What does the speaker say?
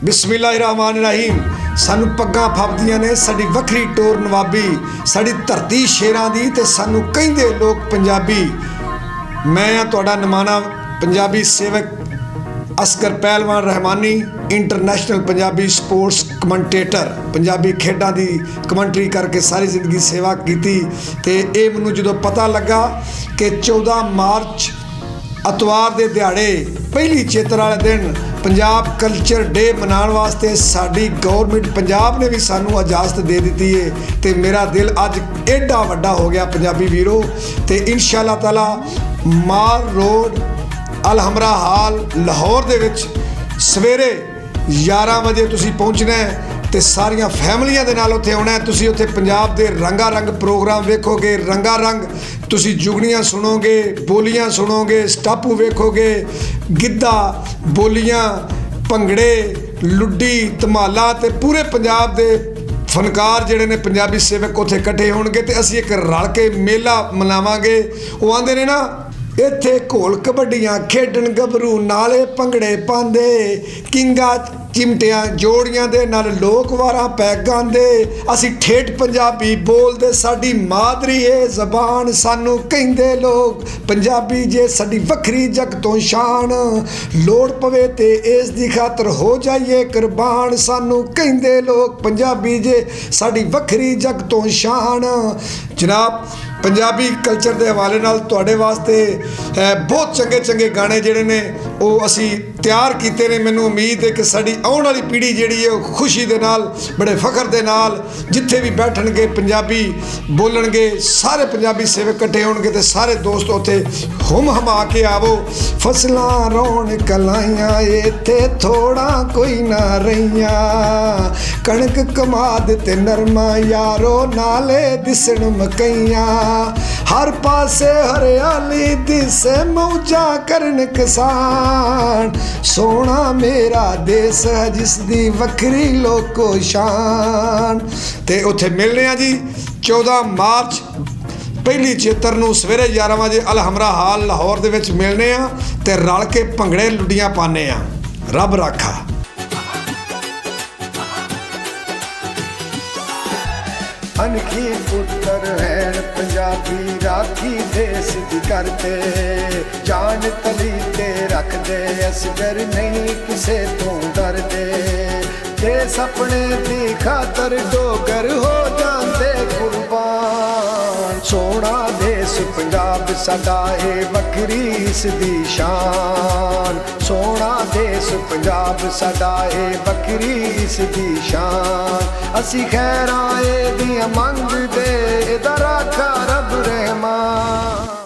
बिस्मिल्लाहिर्रहमानिर्रहीम। सानू पग्गां फबदियां ने, साडी वखरी टोर नवाबी, साडी धरती शेरां दी ते सानू कहिंदे लोग पंजाबी। मैं तुहाडा नमाना पंजाबी सेवक असगर पहलवान Rehmani, international Punjabi sports commentator. Punjabi खेडां दी कमेंटरी करके सारी जिंदगी सेवा की। ते ये मैनूं जदों पता लगा कि 14 मार्च एतवार के दिहाड़े पहली चेतर वाले दिन पंजाब कल्चर डे मनाने वास्ते साडी गौरमेंट पंजाब ने भी सानू इजाजत दे दी है। तो मेरा दिल अज एडा वड्डा हो गया पंजाबी वीरो। तो इंशाअल्लाह ताला माल रोड अलहमरा हाल लाहौर दे विच सवेरे 11 बजे तुसी पहुँचना है। तो सारिया फैमिलियां दे नाल उत्थे आउणा है। तुसी उत्थे पंजाब दे रंगा रंग प्रोग्राम वेखोगे, रंगा रंग तुसी जुगनियां सुनोगे, बोलियां सुनोगे, स्टापू वेखोगे, गिद्धा बोलियां, भंगड़े, लुड्डी, धमाला। तो पूरे पंजाब दे फनकार जिहड़े ने पंजाबी सेवक उत्थे इकट्ठे होणगे ते असीं एक रल के मेला मनावांगे। वो आंदे ने ना, इत्थे घोल कबड्डियां खेडण गभरू, नाले भंगड़े पांदे, किंगा चिमटियां जोड़ियां दे नाल लोक वारां पै गांदे। असीं ठेठ पंजाबी बोलदे, साडी मादरी है जबान, सानू कहिंदे लोग पंजाबी जे साडी वखरी जग तो शान। लोड़ पवे ते इस दी खातर हो जाइए कुर्बान, सानू कहिंदे लोग पंजाबी जे साडी वखरी जग तो शान। जनाब पंजाबी कल्चर के हवाले नाल तुहाडे वास्ते बहुत चंगे चंगे गाने जिहड़े ने वो असी तैयार कीते ने। मैनूं उम्मीद है कि साडी आउण वाली पीढ़ी जिहड़ी है वो खुशी दे नाल, बड़े फखर दे नाल जिथे भी बैठणगे पंजाबी बोलणगे, सारे पंजाबी सेवक इकट्ठे होणगे ते सारे दोस्त उत्थे हुम हमा के आवो। फसलां रौणक लाइयां इत्थे थोड़ा कोई ना रहियां, कणक कमाद ते नरमा यारो नाले दिसण मकइयां। हर पासे हरियाली दिसे मौजा करन किसान, सोना मेरा देश है जिसदी वखरी लोको शान। ते उत्थे मिलने आ जी 14 मार्च पहली चेतर नूं सवेरे 11 बजे अलहमरा हाल लाहौर दे विच मिलने आ ते रल के भंगड़े लुड्डियां पाने आ। रब राखा। अनखी पुत्र है पंजाबी, राखी देश दी करते, जान तली ते रख दे, असगर नहीं किसे तो डरदे। देश अपने दी खातर डोगर हो जाते कुर्बान, सोना देश पंजाब साडा है वखरी इस दी शान। सोना देश पंजाब साडा है वखरी इस दी शान। असी खैरां ए दियां मंगदे, इहदा राखा रब रहमान।